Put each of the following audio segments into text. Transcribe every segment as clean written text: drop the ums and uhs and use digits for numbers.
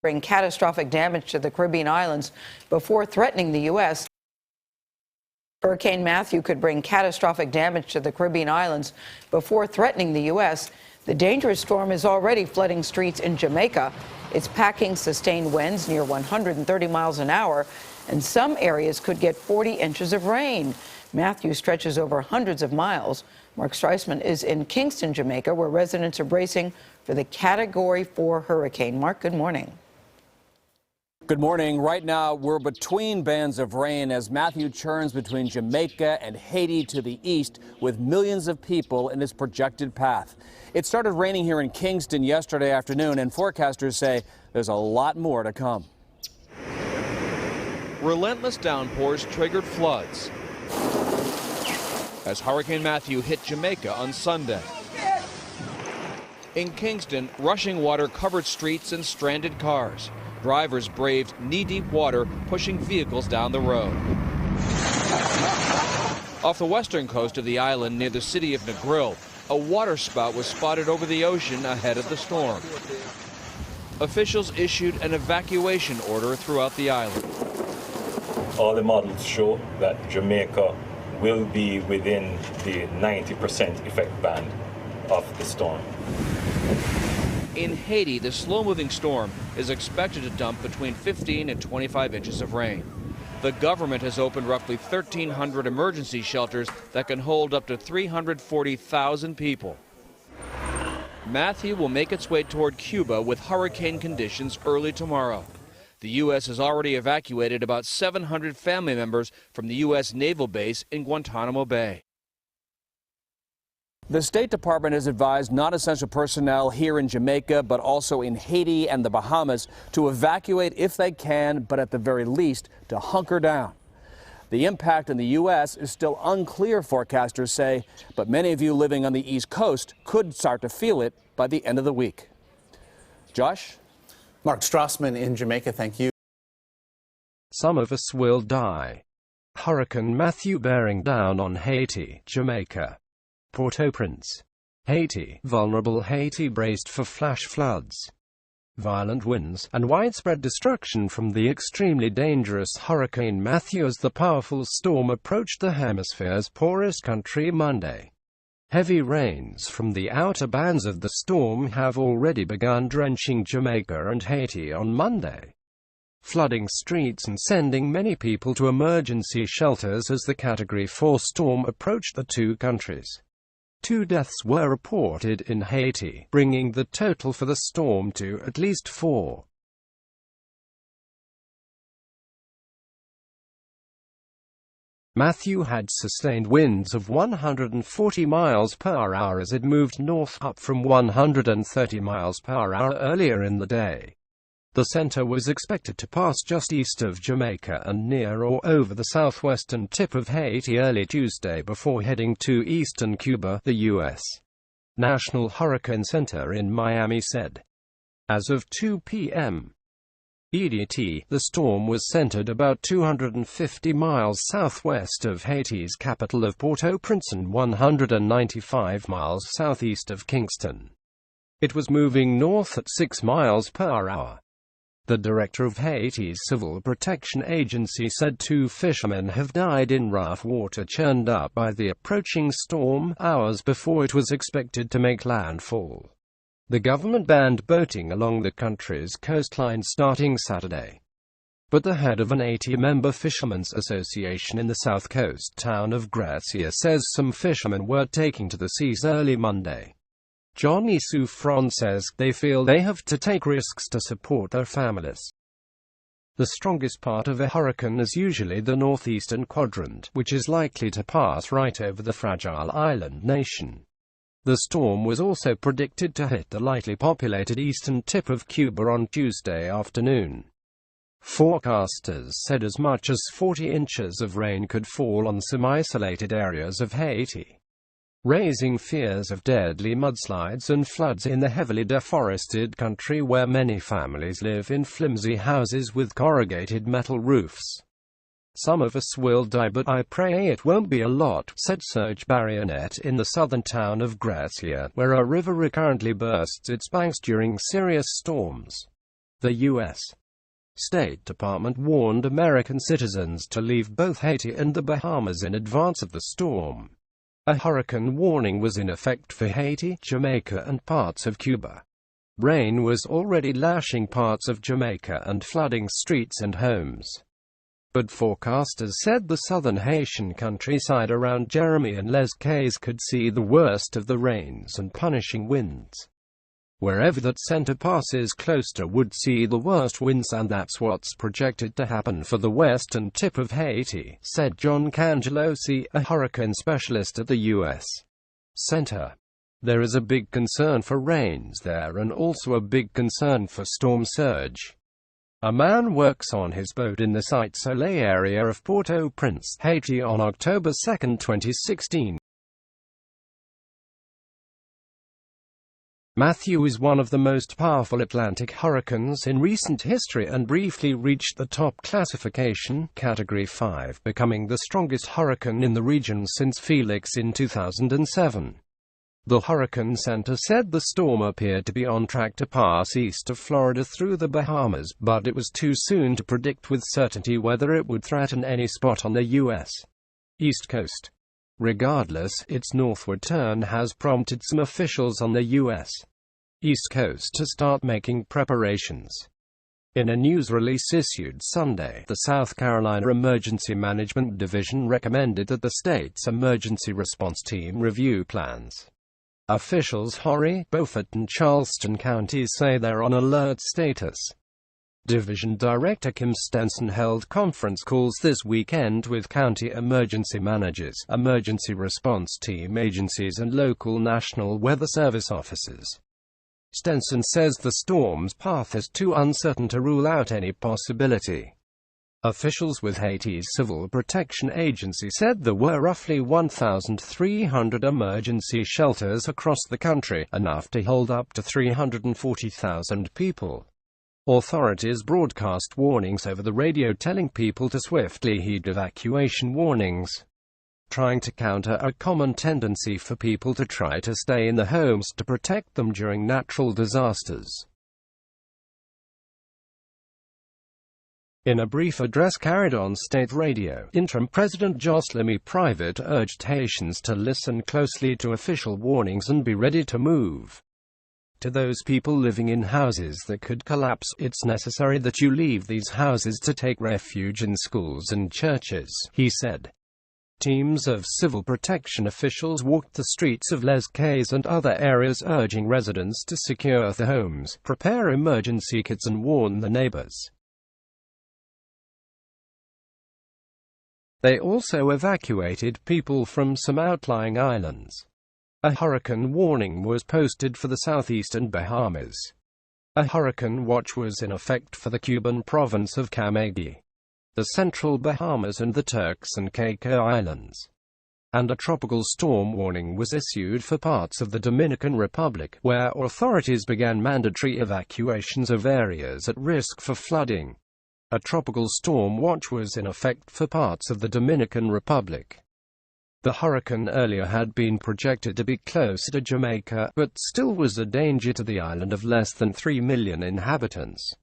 bring catastrophic damage to the Caribbean islands before threatening the U.S. Hurricane Matthew could bring catastrophic damage to the Caribbean islands before threatening the U.S. The dangerous storm is already flooding streets in Jamaica. It's packing sustained winds near 130 miles an hour, and some areas could get 40 inches of rain. Matthew stretches over hundreds of miles. Mark Streisman is in Kingston, Jamaica, where residents are bracing for the Category 4 hurricane. Mark, good morning. Good morning. Right now, we're between bands of rain as Matthew churns between Jamaica and Haiti to the east with millions of people in his projected path. It started raining here in Kingston yesterday afternoon, and forecasters say there's a lot more to come. Relentless downpours triggered floods as Hurricane Matthew hit Jamaica on Sunday. In Kingston, rushing water covered streets and stranded cars. Drivers braved knee-deep water, pushing vehicles down the road. Off the western coast of the island near the city of Negril, a water spout was spotted over the ocean ahead of the storm. Officials issued an evacuation order throughout the island. All the models show that Jamaica will be within the 90% effect band of the storm. In Haiti, the slow-moving storm is expected to dump between 15 and 25 inches of rain. The government has opened roughly 1,300 emergency shelters that can hold up to 340,000 people. Matthew will make its way toward Cuba with hurricane conditions early tomorrow. The U.S. has already evacuated about 700 family members from the U.S. naval base in Guantanamo Bay. The State Department has advised non-essential personnel here in Jamaica, but also in Haiti and the Bahamas, to evacuate if they can, but at the very least, to hunker down. The impact in the U.S. is still unclear, forecasters say, but many of you living on the East Coast could start to feel it by the end of the week. Josh? Mark Strassman in Jamaica, thank you. Some of us will die. Hurricane Matthew bearing down on Haiti, Jamaica. Port-au-Prince, Haiti. Vulnerable Haiti braced for flash floods. Violent winds and widespread destruction from the extremely dangerous Hurricane Matthew as the powerful storm approached the hemisphere's poorest country Monday. Heavy rains from the outer bands of the storm have already begun drenching Jamaica and Haiti on Monday, flooding streets and sending many people to emergency shelters as the Category 4 storm approached the two countries. 2 deaths were reported in Haiti, bringing the total for the storm to at least 4. Matthew had sustained winds of 140 miles per hour as it moved north, up from 130 miles per hour earlier in the day. The center was expected to pass just east of Jamaica and near or over the southwestern tip of Haiti early Tuesday before heading to eastern Cuba, the U.S. National Hurricane Center in Miami said. As of 2 p.m. EDT, the storm was centered about 250 miles southwest of Haiti's capital of Port-au-Prince and 195 miles southeast of Kingston. It was moving north at 6 miles per hour. The director of Haiti's Civil Protection Agency said 2 fishermen have died in rough water churned up by the approaching storm hours before it was expected to make landfall. The government banned boating along the country's coastline starting Saturday. But the head of an 80-member Fishermen's Association in the south coast town of Gracia says some fishermen were taking to the seas early Monday. Johnny Souffron says they feel they have to take risks to support their families. The strongest part of a hurricane is usually the northeastern quadrant, which is likely to pass right over the fragile island nation. The storm was also predicted to hit the lightly populated eastern tip of Cuba on Tuesday afternoon. Forecasters said as much as 40 inches of rain could fall on some isolated areas of Haiti, raising fears of deadly mudslides and floods in the heavily deforested country where many families live in flimsy houses with corrugated metal roofs. Some of us will die, but I pray it won't be a lot, said Serge Barionet in the southern town of Gracia, where a river recurrently bursts its banks during serious storms. The U.S. State Department warned American citizens to leave both Haiti and the Bahamas in advance of the storm. A hurricane warning was in effect for Haiti, Jamaica and parts of Cuba. Rain was already lashing parts of Jamaica and flooding streets and homes. But forecasters said the southern Haitian countryside around Jeremy and Les Cayes could see the worst of the rains and punishing winds. Wherever that center passes close to would see the worst winds, and that's what's projected to happen for the western tip of Haiti, said John Cangelosi, a hurricane specialist at the U.S. Center. There is a big concern for rains there and also a big concern for storm surge. A man works on his boat in the Site Soleil area of Port-au-Prince, Haiti on October 2, 2016. Matthew is one of the most powerful Atlantic hurricanes in recent history and briefly reached the top classification, Category 5, becoming the strongest hurricane in the region since Felix in 2007. The Hurricane Center said the storm appeared to be on track to pass east of Florida through the Bahamas, but it was too soon to predict with certainty whether it would threaten any spot on the U.S. East Coast. Regardless, its northward turn has prompted some officials on the U.S. East Coast to start making preparations. In a news release issued Sunday, the South Carolina Emergency Management Division recommended that the state's emergency response team review plans. Officials Horry, Beaufort and Charleston counties say they're on alert status. Division Director Kim Stenson held conference calls this weekend with county emergency managers, emergency response team agencies and local National Weather Service officers. Stenson says the storm's path is too uncertain to rule out any possibility. Officials with Haiti's Civil Protection Agency said there were roughly 1,300 emergency shelters across the country, enough to hold up to 340,000 people. Authorities broadcast warnings over the radio telling people to swiftly heed evacuation warnings, trying to counter a common tendency for people to try to stay in their homes to protect them during natural disasters. In a brief address carried on state radio, Interim President Joslimy Private urged Haitians to listen closely to official warnings and be ready to move. To those people living in houses that could collapse, it's necessary that you leave these houses to take refuge in schools and churches, he said. Teams of civil protection officials walked the streets of Les Cayes and other areas urging residents to secure their homes, prepare emergency kits and warn the neighbors. They also evacuated people from some outlying islands. A hurricane warning was posted for the southeastern Bahamas. A hurricane watch was in effect for the Cuban province of Camagüey, the central Bahamas and the Turks and Caicos Islands. And a tropical storm warning was issued for parts of the Dominican Republic, where authorities began mandatory evacuations of areas at risk for flooding. A tropical storm watch was in effect for parts of the Dominican Republic. The hurricane earlier had been projected to be close to Jamaica, but still was a danger to the island of less than 3 million inhabitants.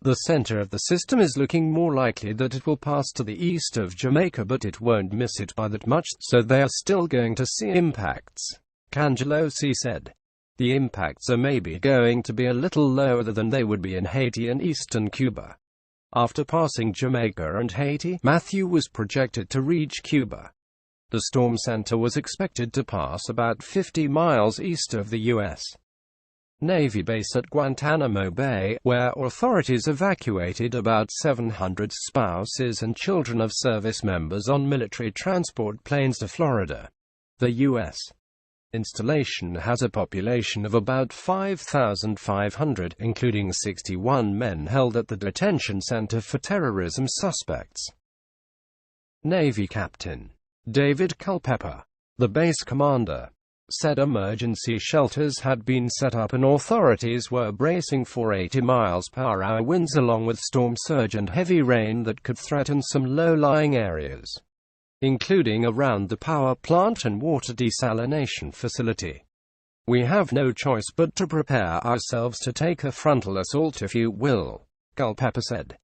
The center of the system is looking more likely that it will pass to the east of Jamaica, but it won't miss it by that much, so they are still going to see impacts, Cangelosi said. The impacts are maybe going to be a little lower than they would be in Haiti and eastern Cuba. After passing Jamaica and Haiti, Matthew was projected to reach Cuba. The storm center was expected to pass about 50 miles east of the U.S. Navy base at Guantanamo Bay, where authorities evacuated about 700 spouses and children of service members on military transport planes to Florida. The U.S. installation has a population of about 5,500, including 61 men held at the detention center for terrorism suspects. Navy Captain David Culpepper, the base commander, said emergency shelters had been set up and authorities were bracing for 80 miles/hour winds along with storm surge and heavy rain that could threaten some low-lying areas, including around the power plant and water desalination facility. We have no choice but to prepare ourselves to take a frontal assault, if you will, Culpeper said.